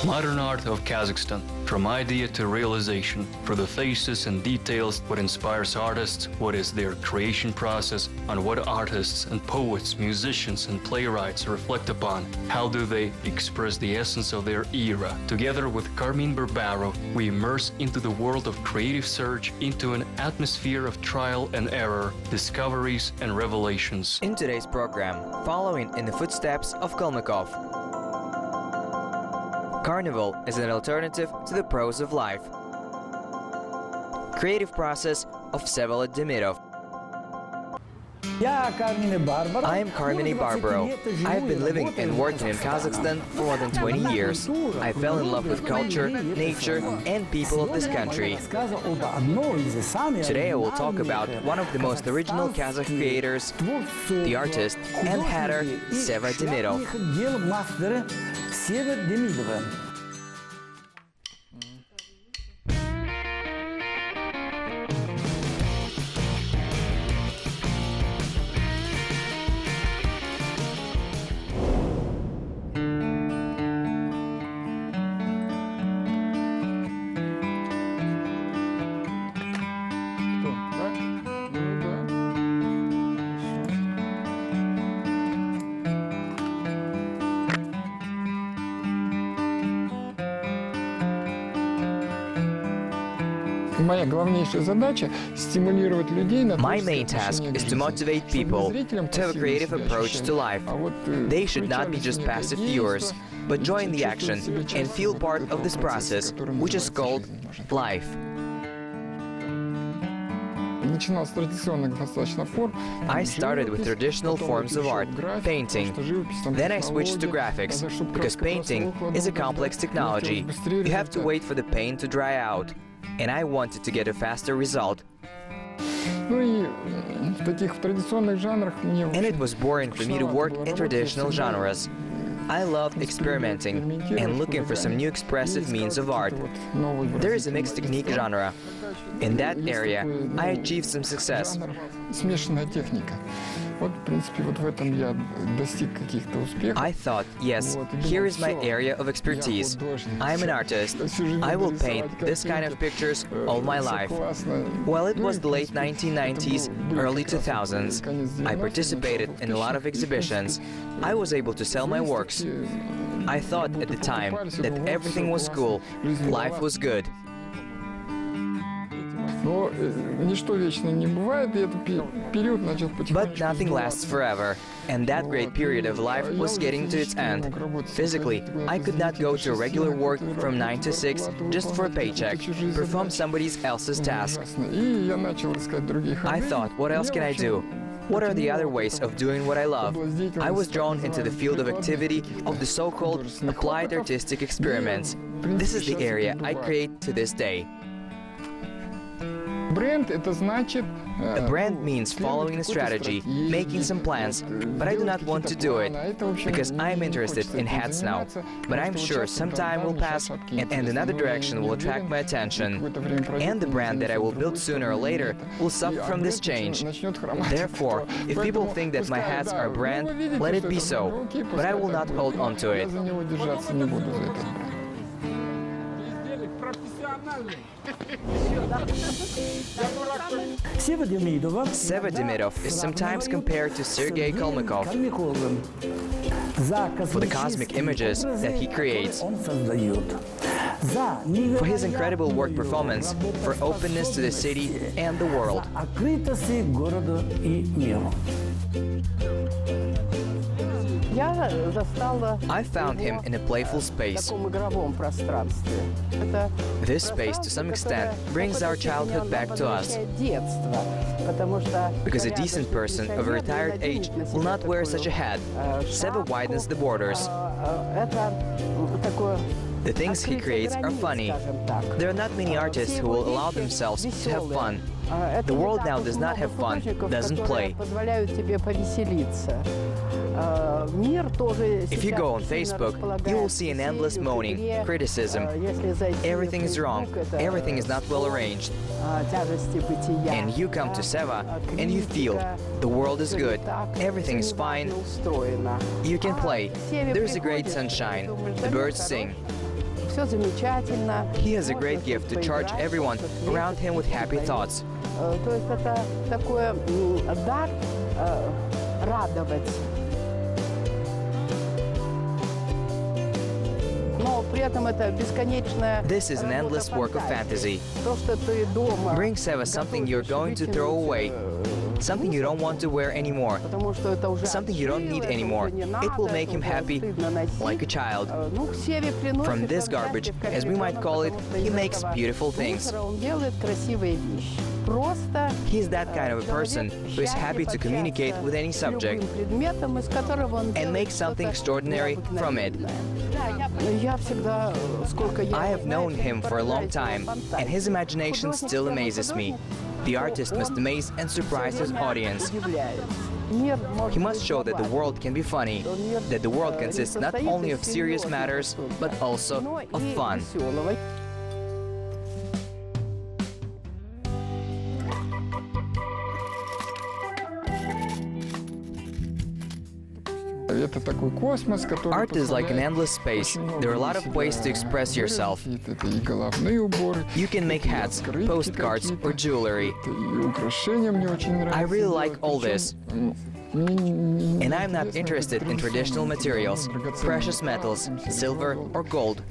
Modern art of Kazakhstan, from idea to realization, for the faces and details, what inspires artists, what is their creation process, on what artists and poets, musicians and playwrights reflect upon, how do they express the essence of their era. Together with Carmine Barbaro, we immerse into the world of creative search, into an atmosphere of trial and error, discoveries and revelations. In today's program, following in the footsteps of Kalmykov. Carnival is an alternative to the prose of life. Creative process of Vsevolod Demidov. I am Carmine Barbaro. I have been living and working in Kazakhstan for more than 20 years. I fell in love with culture, nature and people of this country. Today I will talk about one of the most original Kazakh creators, the artist and hatter Seva Demidov. My main task is to motivate people to have a creative approach to life. They should not be just passive viewers, but join the action and feel part of this process, which is called life. I started with traditional forms of art, painting. Then I switched to graphics, because painting is a complex technology. You have to wait for the paint to dry out. And I wanted to get a faster result. And it was boring for me to work in traditional genres. I loved experimenting and looking for some new expressive means of art. There is a mixed technique genre. In that area, I achieved some success. I thought, yes, here is my area of expertise. I am an artist. I will paint this kind of pictures all my life. Well, it was the late 1990s, early 2000s. I participated in a lot of exhibitions. I was able to sell my works. I thought at the time that everything was cool, life was good. But nothing lasts forever, and that great period of life was getting to its end. Physically, I could not go to regular work from 9 to 6 just for a paycheck, perform somebody else's task. I thought, what else can I do? What are the other ways of doing what I love? I was drawn into the field of activity of the so-called applied artistic experiments. This is the area I create to this day. A brand means following a strategy, making some plans, but I do not want to do it, because I am interested in hats now. But I'm sure some time will pass and another direction will attract my attention. And the brand that I will build sooner or later will suffer from this change. Therefore, if people think that my hats are a brand, let it be so, but I will not hold on to it. Seva Demidov is sometimes compared to Sergei Kalmykov for the cosmic images that he creates, for his incredible work performance, for openness to the city and the world. I found him in a playful space. This space, to some extent, brings our childhood back to us. Because a decent person of a retired age will not wear such a hat. Seva widens the borders. The things he creates are funny. There are not many artists who will allow themselves to have fun. The world now does not have fun, doesn't play. If you go on Facebook, you will see an endless moaning, criticism. Everything is wrong, everything is not well arranged. And you come to Seva and you feel the world is good, everything is fine, you can play, there's a great sunshine, the birds sing. все замечательно. He has a great gift to charge everyone around him with happy thoughts. То есть это такой дар радовать. Но при этом это бесконечное. This is an endless work of fantasy. То, что ты дома. Bring Seva something you're going to throw away. Something you don't want to wear anymore. Something you don't need anymore. It will make him happy, like a child. From this garbage, as we might call it, he makes beautiful things. He's that kind of a person who is happy to communicate with any subject and make something extraordinary from it. I have known him for a long time, and his imagination still amazes me. The artist must amaze and surprise his audience. He must show that the world can be funny, that the world consists not only of serious matters, but also of fun. Art is like an endless space. There are a lot of ways to express yourself. You can make hats, postcards, or jewelry. I really like all this. And I'm not interested in traditional materials, precious metals, silver or gold.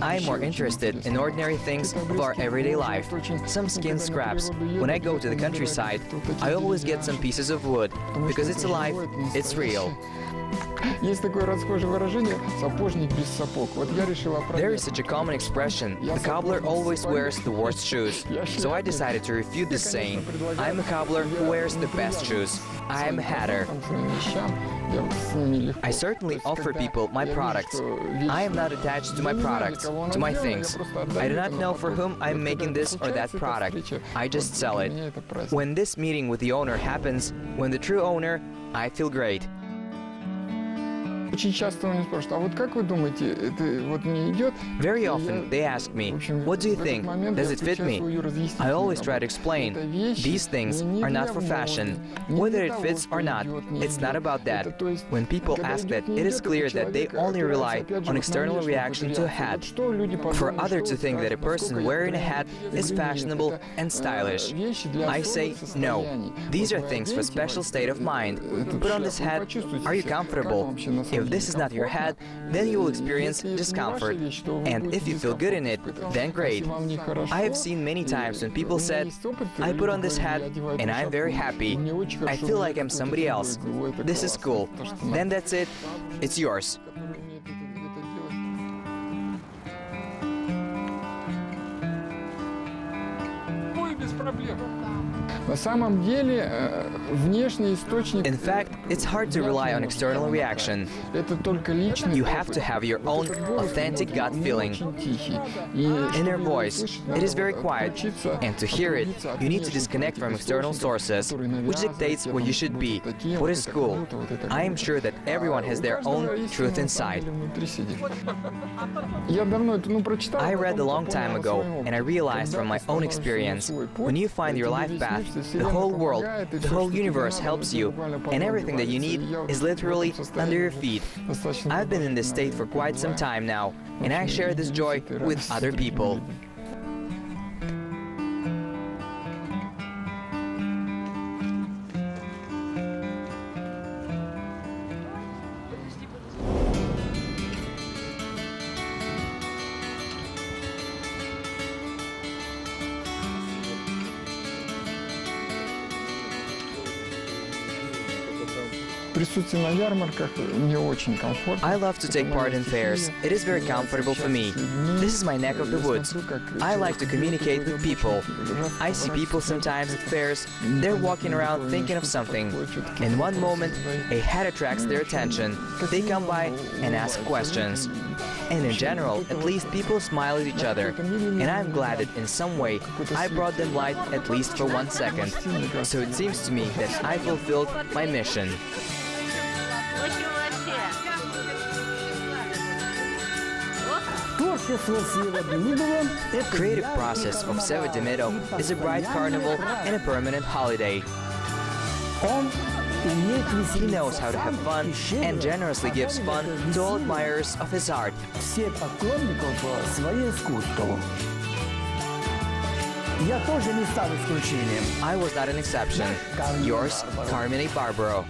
I'm more interested in ordinary things of our everyday life. Some skin scraps. When I go to the countryside, I always get some pieces of wood, because it's alive, it's real. There is such a common expression, the cobbler always wears the worst shoes. So I decided to refute this saying. I'm a cobbler who wears the best shoes. I am a hatter. I certainly offer people my products. I am not attached to my products, to my things. I do not know for whom I am making this or that product. I just sell it. When this meeting with the owner happens, when the true owner, I feel great. Very often they ask me, what do you think? Does it fit me? I always try to explain, these things are not for fashion. Whether it fits or not, it's not about that. When people ask that, it is clear that they only rely on external reaction to a hat. For others to think that a person wearing a hat is fashionable and stylish. I say, no, these are things for special state of mind. Put on this hat, are you comfortable? If this is not your hat, then you will experience discomfort. And if you feel good in it, then great. I have seen many times when people said, I put on this hat and I'm very happy. I feel like I'm somebody else. This is cool. Then that's it. It's yours. In fact, it's hard to rely on external reaction. You have to have your own authentic gut feeling. Inner voice, it is very quiet, and to hear it, you need to disconnect from external sources, which dictates what you should be, what is cool. I am sure that everyone has their own truth inside. I read a long time ago, and I realized from my own experience, when you find your life path, the whole world, the whole universe helps you, and everything that you need is literally under your feet. I've been in this state for quite some time now, and I share this joy with other people. I love to take part in fairs. It is very comfortable for me. This is my neck of the woods. I like to communicate with people. I see people sometimes at fairs. They're walking around thinking of something. In one moment, a hat attracts their attention. They come by and ask questions. And in general, at least people smile at each other. And I'm glad that in some way I brought them light at least for 1 second. So it seems to me that I fulfilled my mission. Creative process of Seva is a bright carnival and a permanent holiday. He knows how to have fun and generously gives fun to all admirers of his art. Все поклонников свое искусство. Я тоже не стал исключением. I was not an exception. Yours, Carmine Barbaro.